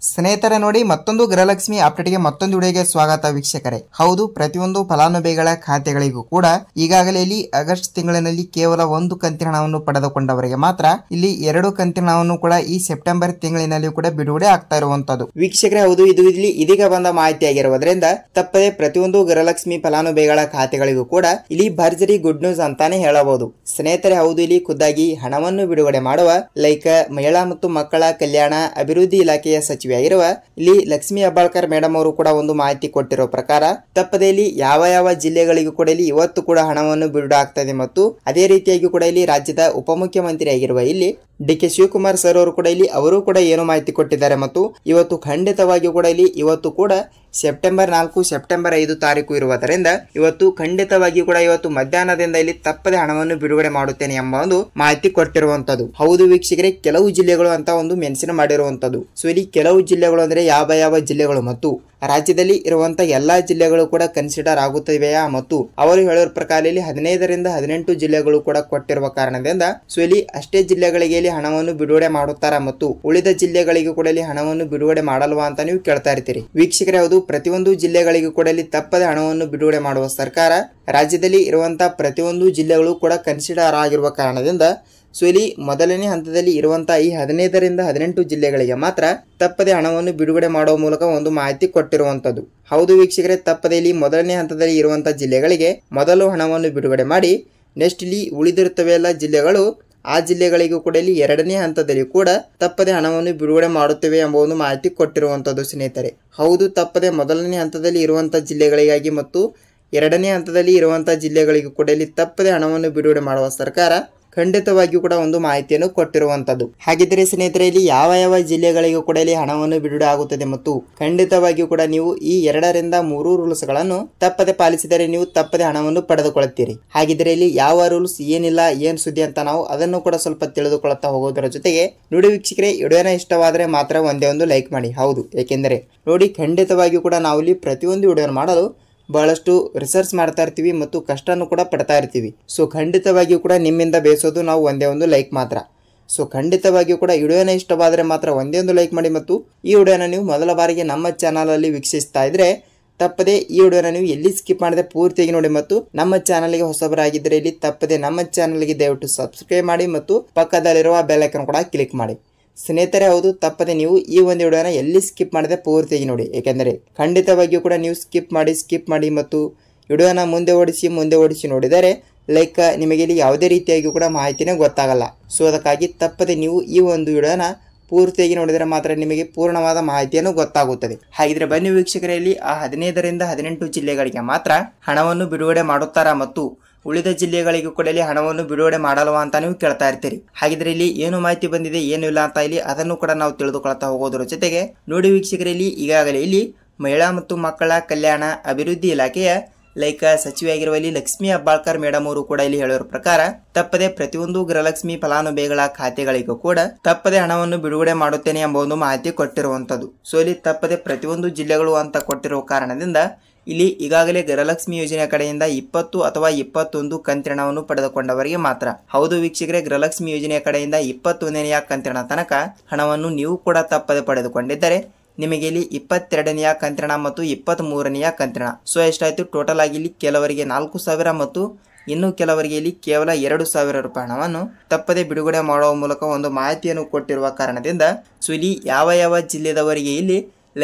ಸ್ನೇಹಿತರೆ ನೋಡಿ ಮತ್ತೊಂದು ಗೃಹಲಕ್ಷ್ಮಿ ಅಪ್ಡೇಟ್ಗೆ ಮತ್ತೊಂದು ವಿಡಿಯೋಗೆ ಸ್ವಾಗತ ವೀಕ್ಷಕರೇ. ಹೌದು, ಪ್ರತಿಯೊಂದು ಫಲಾನುಭವಿಗಳ ಖಾತೆಗಳಿಗೂ ಕೂಡ ಈಗಾಗಲೇ ಇಲ್ಲಿ ಆಗಸ್ಟ್ ತಿಂಗಳಿನಲ್ಲಿ ಕೇವಲ ಒಂದು ಕಂತಿನ ಹಣವನ್ನು ಪಡೆದುಕೊಂಡವರಿಗೆ ಮಾತ್ರ ಇಲ್ಲಿ 2 ಕಂತಿನ ಹಣವನ್ನು ಕೂಡ ಈ ಸೆಪ್ಟೆಂಬರ್ ತಿಂಗಳಿನಲ್ಲಿ ಕೂಡ ಬಿಡುಗಡೆ ಆಗ್ತಾ ಇರುವಂತದ್ದು ವೀಕ್ಷಕರೇ. ಹೌದು, ಇದು ಇಲ್ಲಿ ಇದೀಗ ಬಂದ ಮಾಹಿತಿಯಾಗಿರುವುದರಿಂದ ತಪ್ಪದೆ ಪ್ರತಿಯೊಂದು ಗೃಹಲಕ್ಷ್ಮಿ ಫಲಾನುಭವಿಗಳ ಖಾತೆಗಳಿಗೂ ಕೂಡ ಇಲ್ಲಿ ಭರ್ಜರಿ ಗುಡ್ ನ್ಯೂಸ್ ಅಂತಾನೆ ಹೇಳಬಹುದು ಸ್ನೇಹಿತರೆ. ಹೌದು, ಇಲ್ಲಿ ಖುದ್ದಾಗಿ ಹಣವನ್ನು ಬಿಡುಗಡೆ ಮಾಡುವ ಮಹಿಳಾ ಮತ್ತು ಮಕ್ಕಳ ಕಲ್ಯಾಣ ಅಭಿವೃದ್ಧಿ ಇಲಾಖೆಯ ಸಚಿವೆಯಾಗಿರುವ ಇಲ್ಲಿ ಲಕ್ಷ್ಮಿ ಹೆಬ್ಬಾಳ್ಕರ್ ಮೇಡಮ್ ಅವರು ಕೂಡ ಒಂದು ಮಾಹಿತಿ ಕೊಟ್ಟಿರೋ ಪ್ರಕಾರ ತಪ್ಪದೆ ಇಲ್ಲಿ ಯಾವ ಜಿಲ್ಲೆಗಳಿಗೂ ಕೂಡ ಇಲ್ಲಿ ಇವತ್ತು ಕೂಡ ಹಣವನ್ನು ಬಿಡುಗಡೆ ಆಗ್ತದೆ ಮತ್ತು ಅದೇ ರೀತಿಯಾಗಿ ಕೂಡ ಇಲ್ಲಿ ರಾಜ್ಯದ ಉಪಮುಖ್ಯಮಂತ್ರಿ ಆಗಿರುವ ಇಲ್ಲಿ ಡಿ.ಕೆ. ಶಿವಕುಮಾರ್ ಸರ್ ಅವರು ಕೂಡ ಇಲ್ಲಿ ಅವರು ಕೂಡ ಏನು ಮಾಹಿತಿ ಕೊಟ್ಟಿದ್ದಾರೆ ಮತ್ತು ಇವತ್ತು ಖಂಡಿತವಾಗಿಯೂ ಕೂಡ ಇಲ್ಲಿ ಇವತ್ತು ಕೂಡ ಸೆಪ್ಟೆಂಬರ್ 4 ಸೆಪ್ಟೆಂಬರ್ 5 ತಾರೀಕು ಇರುವುದರಿಂದ ಇವತ್ತು ಖಂಡಿತವಾಗಿಯೂ ಕೂಡ ಇವತ್ತು ಮಧ್ಯಾಹ್ನದಿಂದ ಇಲ್ಲಿ ತಪ್ಪದೆ ಹಣವನ್ನು ಬಿಡುಗಡೆ ಮಾಡುತ್ತೇನೆ ಎಂಬ ಒಂದು ಮಾಹಿತಿ ಕೊಟ್ಟಿರುವಂತದ್ದು. ಹೌದು ವೀಕ್ಷಕರೇ, ಕೆಲವು ಜಿಲ್ಲೆಗಳು ಅಂತ ಒಂದು ಮೆನ್ಷನ್ ಮಾಡಿರುವಂತದ್ದು. ಸೊ ಇಲ್ಲಿ ಕೆಲವು ಜಿಲ್ಲೆಗಳು ಅಂದ್ರೆ ಯಾವ ಜಿಲ್ಲೆಗಳು ಮತ್ತು ರಾಜ್ಯದಲ್ಲಿ ಇರುವಂತಹ ಎಲ್ಲಾ ಜಿಲ್ಲೆಗಳು ಕೂಡ ಕನ್ಸಿಡರ್ ಆಗುತ್ತವೆಯಾ ಮತ್ತು ಅವರು ಹೇಳೋ ಪ್ರಕಾರ ಇಲ್ಲಿ 15ರಿಂದ 18 ಜಿಲ್ಲೆಗಳು ಕೂಡ ಕೊಟ್ಟಿರುವ ಕಾರಣದಿಂದ ಸೊ ಇಲ್ಲಿ ಅಷ್ಟೇ ಜಿಲ್ಲೆಗಳಿಗೆ ಇಲ್ಲಿ ಹಣವನ್ನು ಬಿಡುಗಡೆ ಮಾಡುತ್ತಾರಾ ಮತ್ತು ಉಳಿದ ಜಿಲ್ಲೆಗಳಿಗೂ ಕೂಡ ಇಲ್ಲಿ ಹಣವನ್ನು ಬಿಡುಗಡೆ ಮಾಡಲ್ವಾ ಅಂತ ನೀವು ಕೇಳ್ತಾ ಇರ್ತೀರಿ ವೀಕ್ಷಕರೇ. ಹೌದು, ಪ್ರತಿಯೊಂದು ಜಿಲ್ಲೆಗಳಿಗೂ ಕೂಡ ಇಲ್ಲಿ ತಪ್ಪದೆ ಹಣವನ್ನು ಬಿಡುಗಡೆ ಮಾಡುವ ಸರ್ಕಾರ ರಾಜ್ಯದಲ್ಲಿ ಇರುವಂತಹ ಪ್ರತಿಯೊಂದು ಜಿಲ್ಲೆಗಳು ಕೂಡ ಕನ್ಸಿಡರ್ ಆಗಿರುವ ಕಾರಣದಿಂದ ಸೊ ಇಲ್ಲಿ ಮೊದಲನೇ ಹಂತದಲ್ಲಿ ಇರುವಂತಹ ಈ 15ರಿಂದ 18 ಜಿಲ್ಲೆಗಳಿಗೆ ಮಾತ್ರ ತಪ್ಪದೆ ಹಣವನ್ನು ಬಿಡುಗಡೆ ಮಾಡುವ ಮೂಲಕ ಒಂದು ಮಾಹಿತಿ ಕೊಟ್ಟಿರುವಂತದ್ದು. ಹೌದು ವೀಕ್ಷಕರೇ, ತಪ್ಪದೆ ಇಲ್ಲಿ ಮೊದಲನೇ ಹಂತದಲ್ಲಿ ಇರುವಂತಹ ಜಿಲ್ಲೆಗಳಿಗೆ ಮೊದಲು ಹಣವನ್ನು ಬಿಡುಗಡೆ ಮಾಡಿ ನೆಕ್ಸ್ಟ್ ಇಲ್ಲಿ ಉಳಿದಿರುತ್ತವೆಲ್ಲ ಜಿಲ್ಲೆಗಳು ಆ ಜಿಲ್ಲೆಗಳಿಗೂ ಕೂಡ ಇಲ್ಲಿ 2ನೇ ಹಂತದಲ್ಲಿ ಕೂಡ ತಪ್ಪದೆ ಹಣವನ್ನು ಬಿಡುಗಡೆ ಮಾಡುತ್ತೇವೆ ಎಂಬ ಒಂದು ಮಾಹಿತಿ ಕೊಟ್ಟಿರುವಂತದ್ದು ಸ್ನೇಹಿತರೆ. ಹೌದು, ತಪ್ಪದೆ ಮೊದಲನೇ ಹಂತದಲ್ಲಿ ಇರುವಂತಹ ಜಿಲ್ಲೆಗಳಿಗಾಗಿ ಮತ್ತು 2ನೇ ಹಂತದಲ್ಲಿ ಇರುವಂತಹ ಜಿಲ್ಲೆಗಳಿಗೂ ಕೂಡ ಇಲ್ಲಿ ತಪ್ಪದೆ ಹಣವನ್ನು ಬಿಡುಗಡೆ ಮಾಡುವ ಸರ್ಕಾರ ಖಂಡಿತವಾಗಿಯೂ ಕೂಡ ಒಂದು ಮಾಹಿತಿಯನ್ನು ಕೊಟ್ಟಿರುವಂತದ್ದು. ಹಾಗಿದ್ರೆ ಸ್ನೇಹಿತರೆ, ಇಲ್ಲಿ ಯಾವ ಜಿಲ್ಲೆಗಳಿಗೂ ಕೂಡ ಇಲ್ಲಿ ಹಣವನ್ನು ಬಿಡುಗಡೆ ಆಗುತ್ತದೆ ಮತ್ತು ಖಂಡಿತವಾಗಿಯೂ ಕೂಡ ನೀವು ಈ 2ರಿಂದ 3 ರೂಲ್ಸ್ ಗಳನ್ನು ತಪ್ಪದೆ ಪಾಲಿಸಿದರೆ ನೀವು ತಪ್ಪದೆ ಹಣವನ್ನು ಪಡೆದುಕೊಳ್ಳುತ್ತೀರಿ. ಹಾಗಿದ್ರೆ ಇಲ್ಲಿ ಯಾವ ರೂಲ್ಸ್ ಏನಿಲ್ಲ ಏನ್ ಸುದ್ದಿ ಅಂತ ನಾವು ಅದನ್ನು ಕೂಡ ಸ್ವಲ್ಪ ತಿಳಿದುಕೊಳ್ಳುತ್ತಾ ಹೋಗೋದರ ಜೊತೆಗೆ ನೋಡಿ ವೀಕ್ಷಕರೇ, ವಿಡಿಯೋನ ಇಷ್ಟವಾದರೆ ಮಾತ್ರ ಒಂದೇ ಒಂದು ಲೈಕ್ ಮಾಡಿ. ಹೌದು, ಏಕೆಂದರೆ ನೋಡಿ ಖಂಡಿತವಾಗಿಯೂ ಕೂಡ ನಾವು ಇಲ್ಲಿ ಪ್ರತಿಯೊಂದು ವಿಡಿಯೋ ಮಾಡಲು ಬಹಳಷ್ಟು ರಿಸರ್ಚ್ ಮಾಡ್ತಾ ಇರ್ತೀವಿ ಮತ್ತು ಕಷ್ಟನೂ ಕೂಡ ಪಡ್ತಾ ಇರ್ತೀವಿ. ಸೊ ಖಂಡಿತವಾಗಿಯೂ ಕೂಡ ನಿಮ್ಮಿಂದ ಬೇಸೋದು ನಾವು ಒಂದೇ ಒಂದು ಲೈಕ್ ಮಾತ್ರ. ಸೊ ಖಂಡಿತವಾಗಿಯೂ ಕೂಡ ವಿಡಿಯೋನ ಇಷ್ಟವಾದರೆ ಮಾತ್ರ ಒಂದೇ ಒಂದು ಲೈಕ್ ಮಾಡಿ ಮತ್ತು ಈ ವಿಡಿಯೋನ ನೀವು ಮೊದಲ ಬಾರಿಗೆ ನಮ್ಮ ಚಾನಲ್ ಅಲ್ಲಿ ವೀಕ್ಷಿಸ್ತಾ ಇದ್ರೆ ತಪ್ಪದೆ ಈ ವಿಡಿಯೋನ ನೀವು ಎಲ್ಲಿ ಸ್ಕಿಪ್ ಮಾಡದೆ ಪೂರ್ತಿಯಾಗಿ ನೋಡಿ ಮತ್ತು ನಮ್ಮ ಚಾನಲ್ಗೆ ಹೊಸಬರಾಗಿದ್ದರೆ ಇಲ್ಲಿ ತಪ್ಪದೆ ನಮ್ಮ ಚಾನಲ್ಗೆ ದಯವಿಟ್ಟು ಸಬ್ಸ್ಕ್ರೈಬ್ ಮಾಡಿ ಮತ್ತು ಪಕ್ಕದಲ್ಲಿರುವ ಬೆಲ್ ಐಕಾನ್ ಕೂಡ ಕ್ಲಿಕ್ ಮಾಡಿ ಸ್ನೇಹಿತರೆ. ಹೌದು, ತಪ್ಪದೆ ನೀವು ಈ ಒಂದು ವಿಡಿಯೋನ ಎಲ್ಲಿ ಸ್ಕಿಪ್ ಮಾಡದೆ ಪೂರ್ತಿಯಾಗಿ ನೋಡಿ, ಏಕೆಂದರೆ ಖಂಡಿತವಾಗಿಯೂ ಕೂಡ ನೀವು ಸ್ಕಿಪ್ ಮಾಡಿ ಮತ್ತು ವಿಡಿಯೋನ ಮುಂದೆ ಓಡಿಸಿ ನೋಡಿದರೆ ಲೈಕ್ ನಿಮಗೆ ಇಲ್ಲಿ ಯಾವುದೇ ರೀತಿಯಾಗಿ ಕೂಡ ಮಾಹಿತಿನೇ ಗೊತ್ತಾಗಲ್ಲ. ಸೊ ಅದಕ್ಕಾಗಿ ತಪ್ಪದೆ ನೀವು ಈ ಒಂದು ವಿಡಿಯೋನ ಪೂರ್ತಿಯಾಗಿ ನೋಡಿದರೆ ಮಾತ್ರ ನಿಮಗೆ ಪೂರ್ಣವಾದ ಮಾಹಿತಿಯನ್ನು ಗೊತ್ತಾಗುತ್ತದೆ. ಹಾಗಿದ್ರೆ ಬನ್ನಿ ವೀಕ್ಷಕರಲ್ಲಿ ಆ 15ರಿಂದ 18 ಜಿಲ್ಲೆಗಳಿಗೆ ಮಾತ್ರ ಹಣವನ್ನು ಬಿಡುಗಡೆ ಮಾಡುತ್ತಾರಾ ಮತ್ತು ಉಳಿದ ಜಿಲ್ಲೆಗಳಿಗೂ ಕೂಡ ಇಲ್ಲಿ ಹಣವನ್ನು ಬಿಡುಗಡೆ ಮಾಡಲ್ವಾ ಅಂತ ನೀವು ಕೇಳ್ತಾ ಇರ್ತೀರಿ. ಹಾಗಿದ್ರೆ ಇಲ್ಲಿ ಏನು ಮಾಹಿತಿ ಬಂದಿದೆ ಏನು ಇಲ್ಲ ಅಂತ ಇಲ್ಲಿ ಅದನ್ನು ಕೂಡ ನಾವು ತಿಳಿದುಕೊಳ್ತಾ ಹೋಗೋದ್ರ ಜೊತೆಗೆ ನೋಡಿ ವೀಕ್ಷಕರಲ್ಲಿ ಈಗಾಗಲೇ ಇಲ್ಲಿ ಮಹಿಳಾ ಮತ್ತು ಮಕ್ಕಳ ಕಲ್ಯಾಣ ಅಭಿವೃದ್ಧಿ ಇಲಾಖೆಯ ಸಚಿವೆಯಾಗಿರುವ ಇಲ್ಲಿ ಲಕ್ಷ್ಮಿ ಹೆಬ್ಬಾಳ್ಕರ್ ಮೇಡಮ್ ಅವರು ಕೂಡ ಇಲ್ಲಿ ಹೇಳೋರ ಪ್ರಕಾರ ತಪ್ಪದೆ ಪ್ರತಿಯೊಂದು ಗೃಹಲಕ್ಷ್ಮಿ ಫಲಾನುಭವಿಗಳ ಖಾತೆಗಳಿಗೂ ಕೂಡ ತಪ್ಪದೆ ಹಣವನ್ನು ಬಿಡುಗಡೆ ಮಾಡುತ್ತೇನೆ ಎಂಬ ಒಂದು ಮಾಹಿತಿ ಕೊಟ್ಟಿರುವಂತದ್ದು. ಸೊ ಇಲ್ಲಿ ತಪ್ಪದೆ ಪ್ರತಿಯೊಂದು ಜಿಲ್ಲೆಗಳು ಅಂತ ಕೊಟ್ಟಿರುವ ಕಾರಣದಿಂದ ಇಲ್ಲಿ ಈಗಾಗಲೇ ಗೃಹಲಕ್ಷ್ಮಿ ಯೋಜನೆಯ ಕಡೆಯಿಂದ 20 ಅಥವಾ 21 ಕಂತಿನ ಹಣವನ್ನು ಪಡೆದುಕೊಂಡವರಿಗೆ ಮಾತ್ರ. ಹೌದು ವೀಕ್ಷಕರೇ, ಗೃಹಲಕ್ಷ್ಮಿ ಯೋಜನೆಯ ಕಡೆಯಿಂದ 21ನೇ ಕಂತಿನ ತನಕ ಹಣವನ್ನು ನೀವು ಕೂಡ ತಪ್ಪದೆ ಪಡೆದುಕೊಂಡಿದ್ದರೆ ನಿಮಗೆ ಇಲ್ಲಿ 22ನೇ ಕಂತಿನ ಮತ್ತು 23ನೇ ಕಂತಿನ ಸೊ ಎಷ್ಟಾಯ್ತು ಟೋಟಲ್ ಆಗಿ ಇಲ್ಲಿ ಕೆಲವರಿಗೆ 4,000 ಮತ್ತು ಇನ್ನು ಕೆಲವರಿಗೆ ಇಲ್ಲಿ ಕೇವಲ 2,000 ರೂಪಾಯಿ ಹಣವನ್ನು ತಪ್ಪದೆ ಬಿಡುಗಡೆ ಮಾಡುವ ಮೂಲಕ ಒಂದು ಮಾಹಿತಿಯನ್ನು ಕೊಟ್ಟಿರುವ ಕಾರಣದಿಂದ ಸೊ ಇಲ್ಲಿ ಯಾವ ಜಿಲ್ಲೆದವರಿಗೆ ಇಲ್ಲಿ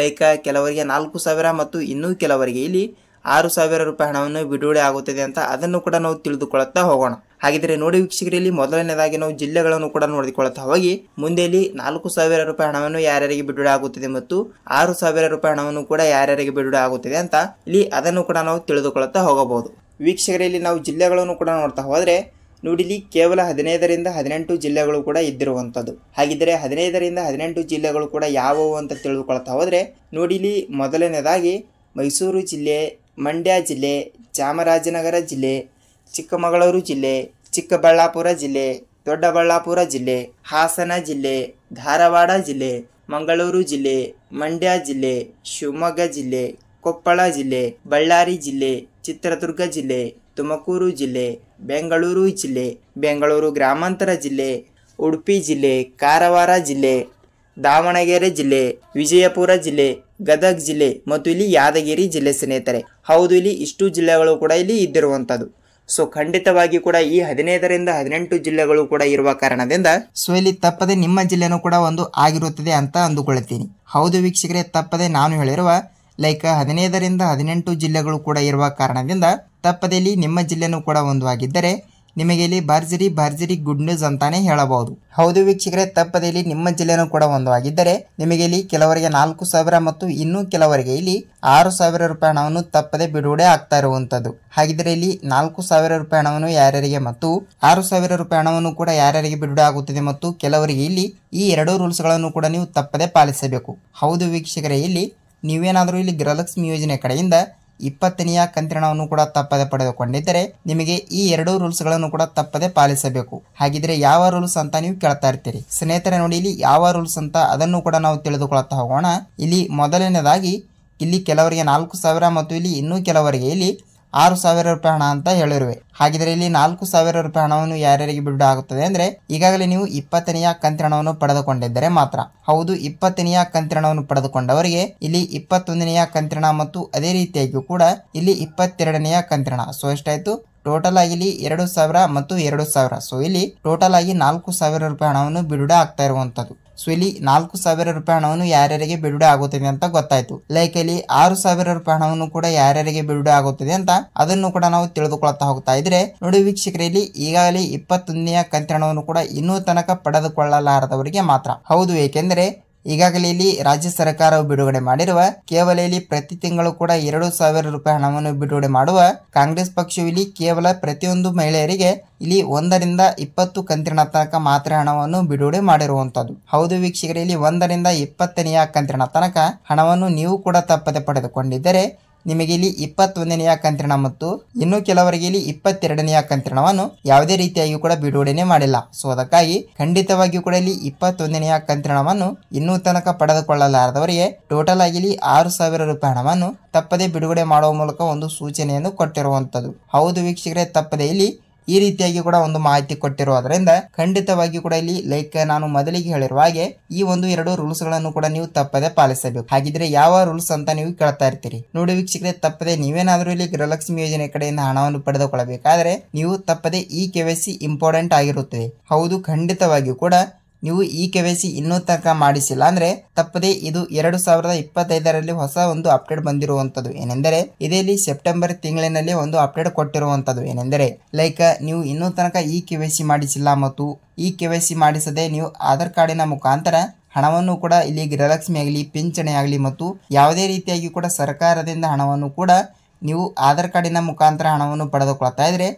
ಕೆಲವರಿಗೆ 4,000 ಮತ್ತು ಇನ್ನೂ ಕೆಲವರಿಗೆ ಇಲ್ಲಿ 6,000 ರೂಪಾಯಿ ಹಣವನ್ನು ಬಿಡುಗಡೆ ಆಗುತ್ತದೆ ಅಂತ ಅದನ್ನು ಕೂಡ ನಾವು ತಿಳಿದುಕೊಳ್ಳುತ್ತಾ ಹೋಗೋಣ. ಹಾಗಿದ್ರೆ ನೋಡಿ ವೀಕ್ಷಕರಲ್ಲಿ ಮೊದಲನೇದಾಗಿ ನಾವು ಜಿಲ್ಲೆಗಳನ್ನು ಕೂಡ ನೋಡಿಕೊಳ್ಳುತ್ತಾ ಹೋಗಿ ಮುಂದೆ ಇಲ್ಲಿ 4,000 ರೂಪಾಯಿ ಹಣವನ್ನು ಯಾರ್ಯಾರಿಗೆ ಬಿಡುಗಡೆ ಆಗುತ್ತದೆ ಮತ್ತು 6,000 ರೂಪಾಯಿ ಹಣವನ್ನು ಕೂಡ ಯಾರ್ಯಾರಿಗೆ ಬಿಡುಗಡೆ ಆಗುತ್ತದೆ ಅಂತ ಇಲ್ಲಿ ಅದನ್ನು ಕೂಡ ನಾವು ತಿಳಿದುಕೊಳ್ಳುತ್ತಾ ಹೋಗಬಹುದು. ವೀಕ್ಷಕರಲ್ಲಿ ನಾವು ಜಿಲ್ಲೆಗಳನ್ನು ಕೂಡ ನೋಡ್ತಾ ಹೋದ್ರೆ ನೋಡಿ ಇಲ್ಲಿ ಕೇವಲ 15ರಿಂದ 18 ಜಿಲ್ಲೆಗಳು ಕೂಡ ಇದ್ದಿರುವಂತದ್ದು. ಹಾಗಿದ್ರೆ 15ರಿಂದ 18 ಜಿಲ್ಲೆಗಳು ಕೂಡ ಯಾವುವು ಅಂತ ತಿಳಿದುಕೊಳ್ತಾ ಹೋದ್ರೆ ನೋಡಿ ಇಲ್ಲಿ ಮೊದಲನೇದಾಗಿ ಮೈಸೂರು ಜಿಲ್ಲೆ, ಮಂಡ್ಯ ಜಿಲ್ಲೆ, ಚಾಮರಾಜನಗರ ಜಿಲ್ಲೆ, ಚಿಕ್ಕಮಗಳೂರು ಜಿಲ್ಲೆ, ಚಿಕ್ಕಬಳ್ಳಾಪುರ ಜಿಲ್ಲೆ, ದೊಡ್ಡಬಳ್ಳಾಪುರ ಜಿಲ್ಲೆ, ಹಾಸನ ಜಿಲ್ಲೆ, ಧಾರವಾಡ ಜಿಲ್ಲೆ, ಮಂಗಳೂರು ಜಿಲ್ಲೆ, ಮಂಡ್ಯ ಜಿಲ್ಲೆ, ಶಿವಮೊಗ್ಗ ಜಿಲ್ಲೆ, ಕೊಪ್ಪಳ ಜಿಲ್ಲೆ, ಬಳ್ಳಾರಿ ಜಿಲ್ಲೆ, ಚಿತ್ರದುರ್ಗ ಜಿಲ್ಲೆ, ತುಮಕೂರು ಜಿಲ್ಲೆ, ಬೆಂಗಳೂರು ಜಿಲ್ಲೆ, ಬೆಂಗಳೂರು ಗ್ರಾಮಾಂತರ ಜಿಲ್ಲೆ, ಉಡುಪಿ ಜಿಲ್ಲೆ, ಕಾರವಾರ ಜಿಲ್ಲೆ, ದಾವಣಗೆರೆ ಜಿಲ್ಲೆ, ವಿಜಯಪುರ ಜಿಲ್ಲೆ, ಗದಗ ಜಿಲ್ಲೆ ಮತ್ತು ಇಲ್ಲಿ ಯಾದಗಿರಿ ಜಿಲ್ಲೆ ಸ್ನೇಹಿತರೆ. ಹೌದು, ಇಲ್ಲಿ ಇಷ್ಟು ಜಿಲ್ಲೆಗಳು ಕೂಡ ಇಲ್ಲಿ ಇದ್ದಿರುವಂತದ್ದು. ಸೊ ಖಂಡಿತವಾಗಿ ಕೂಡ ಈ 15ರಿಂದ 18 ಜಿಲ್ಲೆಗಳು ಕೂಡ ಇರುವ ಕಾರಣದಿಂದ ಸೊ ಇಲ್ಲಿ ತಪ್ಪದೆ ನಿಮ್ಮ ಜಿಲ್ಲೆನೂ ಕೂಡ ಒಂದು ಆಗಿರುತ್ತದೆ ಅಂತ ಅಂದುಕೊಳ್ಳುತ್ತೀನಿ. ಹೌದು ವೀಕ್ಷಕರೇ, ತಪ್ಪದೆ ನಾನು ಹೇಳಿರುವ 15ರಿಂದ 18 ಜಿಲ್ಲೆಗಳು ಕೂಡ ಇರುವ ಕಾರಣದಿಂದ ತಪ್ಪದೆ ಇಲ್ಲಿ ನಿಮ್ಮ ಜಿಲ್ಲೆನೂ ಕೂಡ ಒಂದು ಆಗಿದ್ದರೆ ನಿಮಗೆ ಇಲ್ಲಿ ಭರ್ಜರಿ ಗುಡ್ ನ್ಯೂಸ್ ಅಂತಾನೆ ಹೇಳಬಹುದು. ಹೌದು ವೀಕ್ಷಕರೇ, ತಪ್ಪದೆ ಇಲ್ಲಿ ನಿಮ್ಮ ಜಿಲ್ಲೆನೂ ಕೂಡ ಒಂದು ಆಗಿದ್ದರೆ ನಿಮಗೆ ಇಲ್ಲಿ ಕೆಲವರಿಗೆ 4,000 ಮತ್ತು ಇನ್ನೂ ಕೆಲವರಿಗೆ ಇಲ್ಲಿ 6,000 ರೂಪಾಯಿ ಹಣವನ್ನು ತಪ್ಪದೆ ಬಿಡುಗಡೆ ಆಗ್ತಾ ಇರುವಂತದ್ದು. ಹಾಗಿದ್ರೆ ಇಲ್ಲಿ 4,000 ರೂಪಾಯಿ ಹಣವನ್ನು ಯಾರ್ಯಾರಿಗೆ ಮತ್ತು 6,000 ರೂಪಾಯಿ ಹಣವನ್ನು ಕೂಡ ಯಾರ್ಯಾರಿಗೆ ಬಿಡುಗಡೆ ಆಗುತ್ತದೆ ಮತ್ತು ಕೆಲವರಿಗೆ ಇಲ್ಲಿ ಈ ಎರಡೂ ರೂಲ್ಸ್ ಗಳನ್ನು ಕೂಡ ನೀವು ತಪ್ಪದೆ ಪಾಲಿಸಬೇಕು. ಹೌದು ವೀಕ್ಷಕರೇ, ಇಲ್ಲಿ ನೀವೇನಾದರೂ ಇಲ್ಲಿ ಗೃಹಲಕ್ಷ್ಮಿ ಯೋಜನೆ ಕಡೆಯಿಂದ 20ನೆಯ ಕಂತಿನವನ್ನು ಕೂಡ ತಪ್ಪದೆ ಪಡೆದುಕೊಂಡಿದ್ದರೆ ನಿಮಗೆ ಈ ಎರಡೂ ರೂಲ್ಸ್ ಗಳನ್ನು ಕೂಡ ತಪ್ಪದೆ ಪಾಲಿಸಬೇಕು. ಹಾಗಿದ್ರೆ ಯಾವ ರೂಲ್ಸ್ ಅಂತ ನೀವು ಕೇಳ್ತಾ ಇರ್ತೀರಿ ಸ್ನೇಹಿತರೆ. ನೋಡಿ, ಇಲ್ಲಿ ಯಾವ ರೂಲ್ಸ್ ಅಂತ ಅದನ್ನು ಕೂಡ ನಾವು ತಿಳಿದುಕೊಳ್ಳುತ್ತಾ ಹೋಗೋಣ. ಇಲ್ಲಿ ಮೊದಲನೇದಾಗಿ ಇಲ್ಲಿ ಕೆಲವರಿಗೆ 4,000 ಮತ್ತು ಇಲ್ಲಿ ಇನ್ನೂ ಕೆಲವರಿಗೆ ಇಲ್ಲಿ 6,000 ರೂಪಾಯಿ ಹಣ ಅಂತ ಹೇಳಿರುವೆ. ಹಾಗಿದ್ರೆ ಇಲ್ಲಿ 4,000 ರೂಪಾಯಿ ಹಣವನ್ನು ಯಾರ್ಯಾರಿಗೆ ಬಿಡುಗಡೆ ಆಗುತ್ತದೆ ಅಂದ್ರೆ ಈಗಾಗಲೇ ನೀವು 20ನೆಯ ಕಂತಿನ ಹಣವನ್ನು ಪಡೆದುಕೊಂಡಿದ್ದರೆ ಮಾತ್ರ. ಹೌದು, 20ನೆಯ ಕಂತಿನ ಹಣವನ್ನು ಪಡೆದುಕೊಂಡವರಿಗೆ ಇಲ್ಲಿ 21ನೆಯ ಕಂತಿನ ಮತ್ತು ಅದೇ ರೀತಿಯಾಗಿ ಕೂಡ ಇಲ್ಲಿ 22ನೆಯ ಕಂತಿನ ಹಣ. ಸೊ ಎಷ್ಟಾಯ್ತು? ಟೋಟಲ್ ಆಗಿ ಇಲ್ಲಿ 2,000 ಮತ್ತು 2,000. ಸೊ ಇಲ್ಲಿ ಟೋಟಲ್ ಆಗಿ 4,000 ರೂಪಾಯಿ ಹಣವನ್ನು ಬಿಡುಗಡೆ ಆಗ್ತಾ ಇರುವಂತದ್ದು. ಸೊ ಇಲ್ಲಿ 4,000 ರೂಪಾಯಿ ಹಣವನ್ನು ಯಾರ್ಯಾರಿಗೆ ಬಿಡುಗಡೆ ಆಗುತ್ತದೆ ಅಂತ ಗೊತ್ತಾಯ್ತು. ಇಲ್ಲಿ 6,000 ರೂಪಾಯಿ ಹಣವನ್ನು ಕೂಡ ಯಾರ್ಯಾರಿಗೆ ಬಿಡುಗಡೆ ಆಗುತ್ತದೆ ಅಂತ ಅದನ್ನು ಕೂಡ ನಾವು ತಿಳಿದುಕೊಳ್ತಾ ಹೋಗ್ತಾ ಇದ್ರೆ ನೋಡಿ ವೀಕ್ಷಕರೇ, ಇಲ್ಲಿ ಈಗಾಗಲೇ 21ನೆಯ ಕಂತಿನ ಹಣವನ್ನು ಕೂಡ ಇನ್ನೂ ತನಕ ಪಡೆದುಕೊಳ್ಳಲಾರದವರಿಗೆ ಮಾತ್ರ. ಹೌದು, ಏಕೆಂದರೆ ಈಗಾಗಲೇ ಇಲ್ಲಿ ರಾಜ್ಯ ಸರ್ಕಾರವು ಬಿಡುಗಡೆ ಮಾಡಿರುವ ಕೇವಲ ಇಲ್ಲಿ ಪ್ರತಿ ತಿಂಗಳು ಕೂಡ 2,000 ರೂಪಾಯಿ ಹಣವನ್ನು ಬಿಡುಗಡೆ ಮಾಡುವ ಕಾಂಗ್ರೆಸ್ ಪಕ್ಷವು ಇಲ್ಲಿ ಕೇವಲ ಪ್ರತಿಯೊಂದು ಮಹಿಳೆಯರಿಗೆ ಇಲ್ಲಿ 1ರಿಂದ 20 ಕಂತಿನ ತನಕ ಮಾತ್ರ ಹಣವನ್ನು ಬಿಡುಗಡೆ ಮಾಡಿರುವಂತದ್ದು. ಹೌದು ವೀಕ್ಷಕರೇ, ಇಲ್ಲಿ 1ರಿಂದ 20ನೆಯ ಕಂತಿನ ತನಕ ಹಣವನ್ನು ನೀವು ಕೂಡ ತಪ್ಪದೆ ಪಡೆದುಕೊಂಡಿದ್ದರೆ ನಿಮಗೆ ಇಲ್ಲಿ 21ನೆಯ ಕಂತಿನ ಮತ್ತು ಇನ್ನು ಕೆಲವರಿಗೆ ಇಲ್ಲಿ 22ನೆಯ ಕಂತಿನವನ್ನು ಯಾವುದೇ ರೀತಿಯಾಗಿ ಕೂಡ ಬಿಡುಗಡೆನೆ ಮಾಡಿಲ್ಲ. ಸೊ ಅದಕ್ಕಾಗಿ ಖಂಡಿತವಾಗಿಯೂ ಕೂಡ ಇಲ್ಲಿ 21ನೆಯ ಕಂತಿನವನ್ನು ಇನ್ನೂ ತನಕ ಪಡೆದುಕೊಳ್ಳಲಾರದವರಿಗೆ ಟೋಟಲ್ ಆಗಿ ಇಲ್ಲಿ 6,000 ರೂಪಾಯಿ ಹಣವನ್ನು ತಪ್ಪದೆ ಬಿಡುಗಡೆ ಮಾಡುವ ಮೂಲಕ ಒಂದು ಸೂಚನೆಯನ್ನು ಕೊಟ್ಟಿರುವಂತದ್ದು. ಹೌದು ವೀಕ್ಷಕರೇ, ತಪ್ಪದೆ ಇಲ್ಲಿ ಈ ರೀತಿಯಾಗಿ ಕೂಡ ಒಂದು ಮಾಹಿತಿ ಕೊಟ್ಟಿರುವುದರಿಂದ ಖಂಡಿತವಾಗಿ ಕೂಡ ಇಲ್ಲಿ ನಾನು ಮೊದಲಿಗೆ ಹೇಳಿರುವ ಹಾಗೆ ಈ ಒಂದು ಎರಡು ರೂಲ್ಸ್ ಗಳನ್ನು ಕೂಡ ನೀವು ತಪ್ಪದೆ ಪಾಲಿಸಬೇಕು. ಹಾಗಿದ್ರೆ ಯಾವ ರೂಲ್ಸ್ ಅಂತ ನೀವು ಕೇಳ್ತಾ ಇರ್ತೀರಿ. ನೋಡಿ ವೀಕ್ಷಕರೇ, ತಪ್ಪದೆ ನೀವೇನಾದ್ರೂ ಇಲ್ಲಿ ಗೃಹಲಕ್ಷ್ಮಿ ಯೋಜನೆ ಕಡೆಯಿಂದ ಹಣವನ್ನು ಪಡೆದುಕೊಳ್ಳಬೇಕಾದ್ರೆ ನೀವು ತಪ್ಪದೆ ಈ KYC ಇಂಪಾರ್ಟೆಂಟ್ ಆಗಿರುತ್ತದೆ. ಹೌದು, ಖಂಡಿತವಾಗಿಯೂ ಕೂಡ ನೀವು ಈ KYC ಇನ್ನೂ ತನಕ ಮಾಡಿಸಿಲ್ಲ ಅಂದ್ರೆ ತಪ್ಪದೆ ಇದು 2025ರಲ್ಲಿ ಹೊಸ ಒಂದು ಅಪ್ಡೇಟ್ ಬಂದಿರುವಂತದ್ದು. ಏನೆಂದರೆ ಇದರಲ್ಲಿ ಸೆಪ್ಟೆಂಬರ್ ತಿಂಗಳಿನಲ್ಲಿ ಒಂದು ಅಪ್ಡೇಟ್ ಕೊಟ್ಟಿರುವಂತದ್ದು. ಏನೆಂದರೆ ನೀವು ಇನ್ನೂ ತನಕ ಈ KYC ಮಾಡಿಸಿಲ್ಲ ಮತ್ತು ಈ KYC ಮಾಡಿಸದೆ ನೀವು ಆಧಾರ್ ಕಾರ್ಡಿನ ಮುಖಾಂತರ ಹಣವನ್ನು ಕೂಡ ಇಲ್ಲಿ ಗೃಹಲಕ್ಷ್ಮಿ ಆಗಲಿ, ಪಿಂಚಣಿ ಆಗಲಿ ಮತ್ತು ಯಾವುದೇ ರೀತಿಯಾಗಿ ಕೂಡ ಸರ್ಕಾರದಿಂದ ಹಣವನ್ನು ಕೂಡ ನೀವು ಆಧಾರ್ ಕಾರ್ಡಿನ ಮುಖಾಂತರ ಹಣವನ್ನು ಪಡೆದುಕೊಳ್ತಾ ಇದ್ರೆ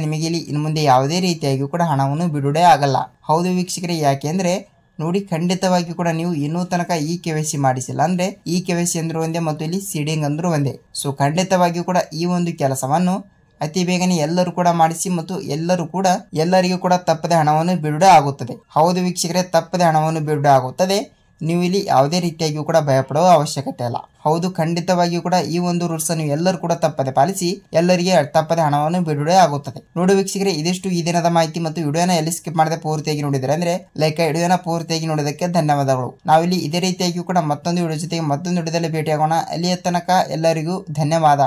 ನಿಮಗೆ ಇಲ್ಲಿ ಇನ್ನು ಮುಂದೆ ಯಾವುದೇ ರೀತಿಯಾಗಿ ಕೂಡ ಹಣವನ್ನು ಬಿಡುಗಡೆ ಆಗಲ್ಲ. ಹೌದು ವೀಕ್ಷಕರೇ, ಯಾಕೆಂದ್ರೆ ನೋಡಿ ಖಂಡಿತವಾಗಿ ಕೂಡ ನೀವು ಇನ್ನೂ ತನಕ ಈ KYC ಮಾಡಿಸಿಲ್ಲ ಅಂದ್ರೆ ಈ KYC ಅಂದ್ರೂ ಒಂದೇ ಮತ್ತು ಇಲ್ಲಿ ಸೀಡಿಂಗ್ ಅಂದ್ರೂ ಒಂದೇ. ಸೊ ಖಂಡಿತವಾಗಿಯೂ ಕೂಡ ಈ ಒಂದು ಕೆಲಸವನ್ನು ಅತಿ ಬೇಗನೆ ಎಲ್ಲರೂ ಕೂಡ ಮಾಡಿಸಿ ಮತ್ತು ಎಲ್ಲರಿಗೂ ಕೂಡ ತಪ್ಪದೆ ಹಣವನ್ನು ಬಿಡುಗಡೆ ಆಗುತ್ತದೆ. ಹೌದು ವೀಕ್ಷಕರೇ, ತಪ್ಪದೆ ಹಣವನ್ನು ಬಿಡುಗಡೆ ಆಗುತ್ತದೆ. ನೀವು ಇಲ್ಲಿ ಯಾವುದೇ ರೀತಿಯಾಗಿಯೂ ಕೂಡ ಭಯಪಡುವ ಅವಶ್ಯಕತೆ ಇಲ್ಲ. ಹೌದು, ಖಂಡಿತವಾಗಿಯೂ ಕೂಡ ಈ ಒಂದು ರೂಲ್ಸ್ ಅನ್ನು ಎಲ್ಲರೂ ಕೂಡ ತಪ್ಪದೆ ಪಾಲಿಸಿ ಎಲ್ಲರಿಗೆ ತಪ್ಪದೆ ಹಣವನ್ನು ಬಿಡುಗಡೆ ಆಗುತ್ತದೆ. ನೋಡಿ ವೀಕ್ಷಕರೇ, ಇದಿಷ್ಟು ಈ ದಿನದ ಮಾಹಿತಿ ಮತ್ತು ವಿಡಿಯೋನ ಎಲ್ಲಿ ಸ್ಕಿಪ್ ಮಾಡದೆ ಪೂರ್ತಿಯಾಗಿ ನೋಡಿದ್ರೆ ಅಂದ್ರೆ ವಿಡಿಯೋನ ಪೂರ್ತಿಯಾಗಿ ನೋಡೋದಕ್ಕೆ ಧನ್ಯವಾದಗಳು. ನಾವಿಲ್ಲಿ ಇದೇ ರೀತಿಯಾಗಿ ಕೂಡ ಮತ್ತೊಂದು ವಿಡಿಯೋ ಜೊತೆಗೆ ಮತ್ತೊಂದು ವಿಡಿಯೋದಲ್ಲಿ ಭೇಟಿಯಾಗೋಣ. ಅಲ್ಲಿಯ ತನಕ ಎಲ್ಲರಿಗೂ ಧನ್ಯವಾದ.